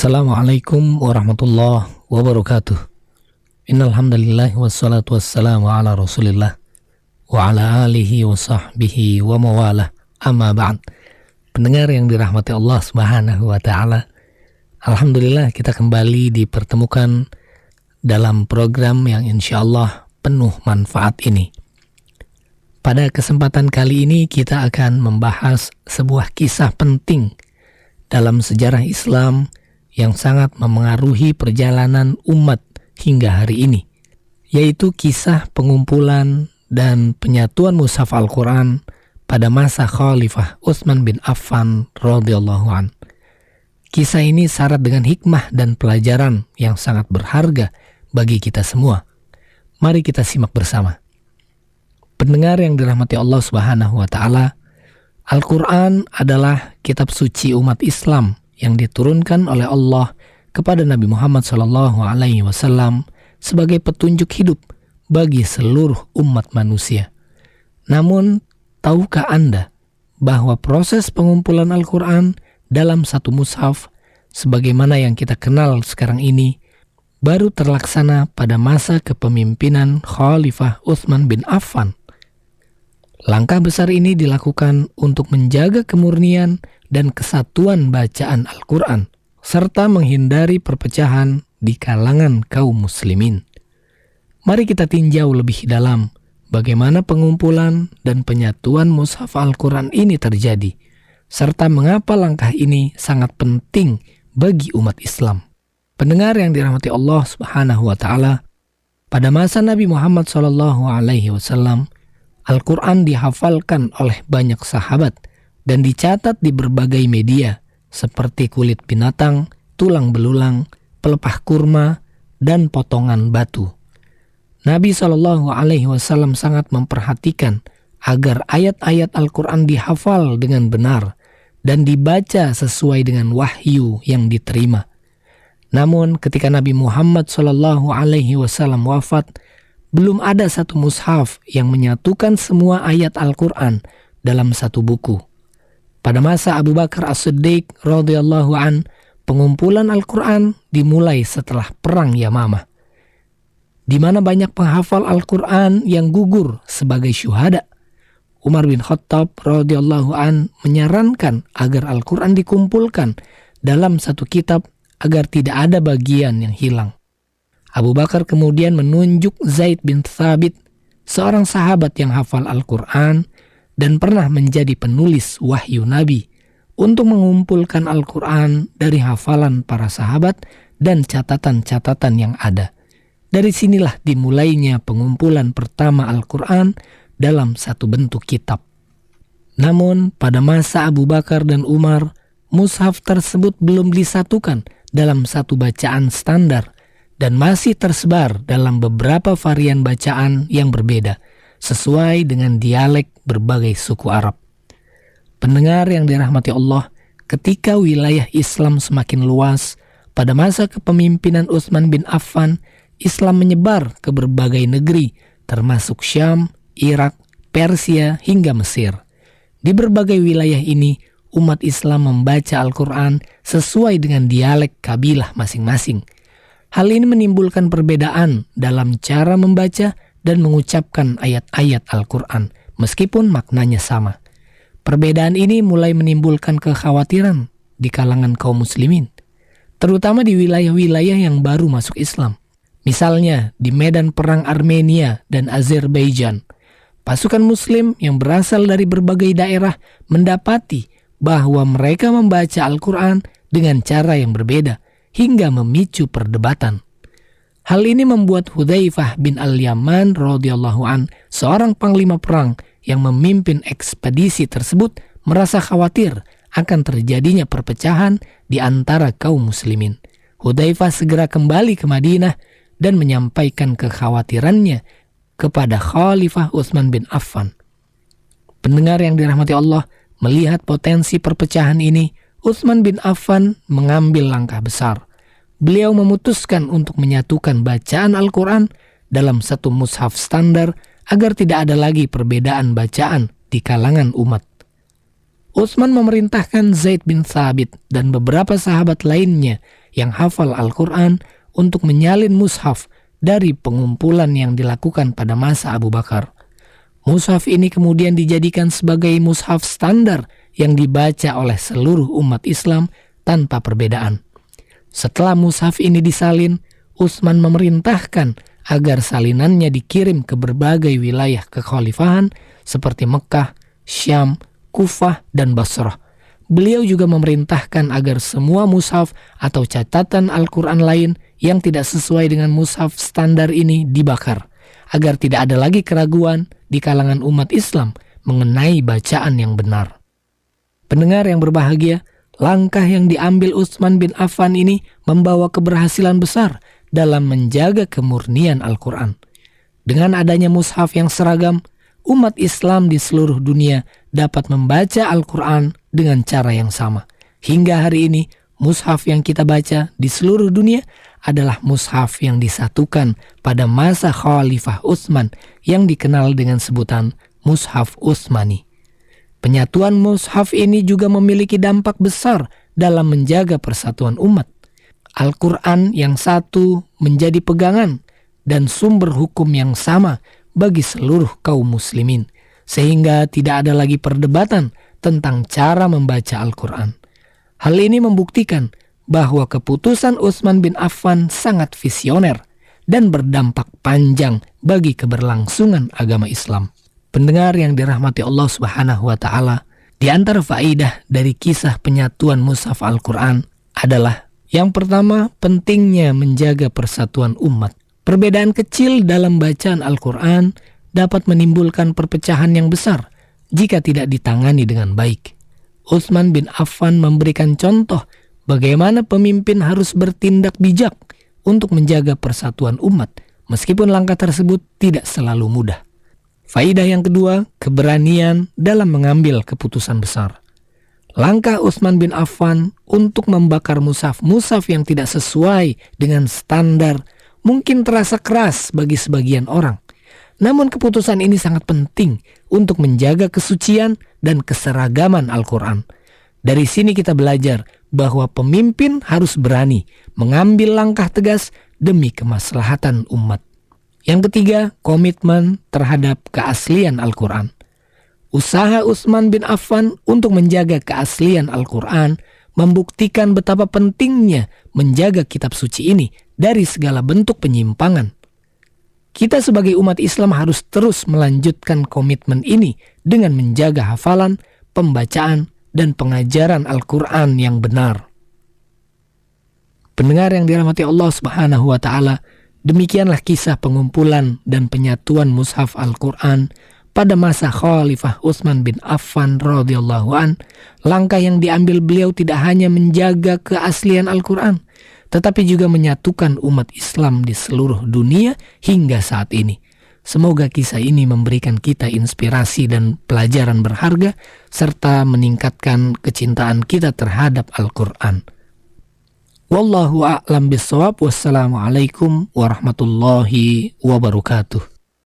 Assalamualaikum warahmatullahi wabarakatuh. Innal hamdalillah wassalatu wassalamu ala Rasulillah wa ala alihi wa sahbihi wa mawalah. Amma ba'd. Pendengar yang dirahmati Allah Subhanahu wa taala, alhamdulillah kita kembali dipertemukan dalam program yang insyaallah penuh manfaat ini. Pada kesempatan kali ini kita akan membahas sebuah kisah penting dalam sejarah Islam yang sangat memengaruhi perjalanan umat hingga hari ini, yaitu kisah pengumpulan dan penyatuan mushaf Al-Quran pada masa Khalifah Utsman bin Affan radhiyallahu an. Kisah ini syarat dengan hikmah dan pelajaran yang sangat berharga bagi kita semua. Mari kita simak bersama. Pendengar yang dirahmati Allah Subhanahu wa taala, Al-Quran adalah kitab suci umat Islam yang diturunkan oleh Allah kepada Nabi Muhammad SAW sebagai petunjuk hidup bagi seluruh umat manusia. Namun, tahukah Anda bahwa proses pengumpulan Al-Quran dalam satu mushaf sebagaimana yang kita kenal sekarang ini baru terlaksana pada masa kepemimpinan Khalifah Utsman bin Affan? Langkah besar ini dilakukan untuk menjaga kemurnian dan kesatuan bacaan Al-Quran, serta menghindari perpecahan di kalangan kaum muslimin. Mari kita tinjau lebih dalam bagaimana pengumpulan dan penyatuan mushaf Al-Quran ini terjadi, serta mengapa langkah ini sangat penting bagi umat Islam. Pendengar yang dirahmati Allah Subhanahu wa taala, pada masa Nabi Muhammad SAW, Al-Quran dihafalkan oleh banyak sahabat dan dicatat di berbagai media seperti kulit binatang, tulang belulang, pelepah kurma, dan potongan batu. Nabi SAW sangat memperhatikan agar ayat-ayat Al-Quran dihafal dengan benar dan dibaca sesuai dengan wahyu yang diterima. Namun ketika Nabi Muhammad SAW wafat, belum ada satu mushaf yang menyatukan semua ayat Al-Quran dalam satu buku. Pada masa Abu Bakar As-Siddiq radhiyallahu an, pengumpulan Al-Quran dimulai setelah Perang Yamamah, di mana banyak penghafal Al-Quran yang gugur sebagai syuhada. Umar bin Khattab radhiyallahu an menyarankan agar Al-Quran dikumpulkan dalam satu kitab agar tidak ada bagian yang hilang. Abu Bakar kemudian menunjuk Zaid bin Thabit, seorang sahabat yang hafal Al-Quran dan pernah menjadi penulis wahyu Nabi, untuk mengumpulkan Al-Quran dari hafalan para sahabat dan catatan-catatan yang ada. Dari sinilah dimulainya pengumpulan pertama Al-Quran dalam satu bentuk kitab. Namun pada masa Abu Bakar dan Umar, mushaf tersebut belum disatukan dalam satu bacaan standar dan masih tersebar dalam beberapa varian bacaan yang berbeda, sesuai dengan dialek berbagai suku Arab. Pendengar yang dirahmati Allah, ketika wilayah Islam semakin luas, pada masa kepemimpinan Utsman bin Affan, Islam menyebar ke berbagai negeri, termasuk Syam, Irak, Persia, hingga Mesir. Di berbagai wilayah ini, umat Islam membaca Al-Quran sesuai dengan dialek kabilah masing-masing. Hal ini menimbulkan perbedaan dalam cara membaca dan mengucapkan ayat-ayat Al-Quran, meskipun maknanya sama. Perbedaan ini mulai menimbulkan kekhawatiran di kalangan kaum muslimin, terutama di wilayah-wilayah yang baru masuk Islam. Misalnya di medan perang Armenia dan Azerbaijan, pasukan muslim yang berasal dari berbagai daerah mendapati bahwa mereka membaca Al-Quran dengan cara yang berbeda, hingga memicu perdebatan. Hal ini membuat Hudzaifah bin Al-Yaman radhiyallahu an, seorang panglima perang yang memimpin ekspedisi tersebut, merasa khawatir akan terjadinya perpecahan di antara kaum muslimin. Hudzaifah segera kembali ke Madinah dan menyampaikan kekhawatirannya kepada Khalifah Utsman bin Affan. Pendengar yang dirahmati Allah, melihat potensi perpecahan ini, Utsman bin Affan mengambil langkah besar. Beliau memutuskan untuk menyatukan bacaan Al-Quran dalam satu mushaf standar agar tidak ada lagi perbedaan bacaan di kalangan umat. Utsman memerintahkan Zaid bin Thabit dan beberapa sahabat lainnya yang hafal Al-Quran untuk menyalin mushaf dari pengumpulan yang dilakukan pada masa Abu Bakar. Mushaf ini kemudian dijadikan sebagai mushaf standar yang dibaca oleh seluruh umat Islam tanpa perbedaan. Setelah mushaf ini disalin, Utsman memerintahkan agar salinannya dikirim ke berbagai wilayah kekhalifahan seperti Mekah, Syam, Kufah, dan Basrah. Beliau juga memerintahkan agar semua mushaf atau catatan Al-Quran lain yang tidak sesuai dengan mushaf standar ini dibakar, agar tidak ada lagi keraguan di kalangan umat Islam mengenai bacaan yang benar. Pendengar yang berbahagia, langkah yang diambil Utsman bin Affan ini membawa keberhasilan besar dalam menjaga kemurnian Al-Quran. Dengan adanya mushaf yang seragam, umat Islam di seluruh dunia dapat membaca Al-Quran dengan cara yang sama. Hingga hari ini, mushaf yang kita baca di seluruh dunia adalah mushaf yang disatukan pada masa Khalifah Utsman yang dikenal dengan sebutan Mushaf Utsmani. Penyatuan mushaf ini juga memiliki dampak besar dalam menjaga persatuan umat. Al-Quran yang satu menjadi pegangan dan sumber hukum yang sama bagi seluruh kaum muslimin, sehingga tidak ada lagi perdebatan tentang cara membaca Al-Quran. Hal ini membuktikan bahwa keputusan Utsman bin Affan sangat visioner dan berdampak panjang bagi keberlangsungan agama Islam. Pendengar yang dirahmati Allah Subhanahu wa Ta'ala, di antara faidah dari kisah penyatuan mushaf Al-Quran adalah yang pertama, pentingnya menjaga persatuan umat. Perbedaan kecil dalam bacaan Al-Quran dapat menimbulkan perpecahan yang besar jika tidak ditangani dengan baik. Utsman bin Affan memberikan contoh bagaimana pemimpin harus bertindak bijak untuk menjaga persatuan umat, meskipun langkah tersebut tidak selalu mudah. Faidah yang kedua, keberanian dalam mengambil keputusan besar. Langkah Utsman bin Affan untuk membakar mushaf-mushaf yang tidak sesuai dengan standar mungkin terasa keras bagi sebagian orang. Namun keputusan ini sangat penting untuk menjaga kesucian dan keseragaman Al-Quran. Dari sini kita belajar bahwa pemimpin harus berani mengambil langkah tegas demi kemaslahatan umat. Yang ketiga, komitmen terhadap keaslian Al-Quran. Usaha Utsman bin Affan untuk menjaga keaslian Al-Quran membuktikan betapa pentingnya menjaga kitab suci ini dari segala bentuk penyimpangan. Kita sebagai umat Islam harus terus melanjutkan komitmen ini dengan menjaga hafalan, pembacaan, dan pengajaran Al-Quran yang benar. Pendengar yang dirahmati Allah Subhanahu wa Ta'ala, demikianlah kisah pengumpulan dan penyatuan mushaf Al-Quran pada masa Khalifah Utsman bin Affan radhiyallahu an. Langkah yang diambil beliau tidak hanya menjaga keaslian Al-Quran, tetapi juga menyatukan umat Islam di seluruh dunia hingga saat ini. Semoga kisah ini memberikan kita inspirasi dan pelajaran berharga, serta meningkatkan kecintaan kita terhadap Al-Quran. Wallahu a'lam bishawab. Wassalamualaikum warahmatullahi wabarakatuh.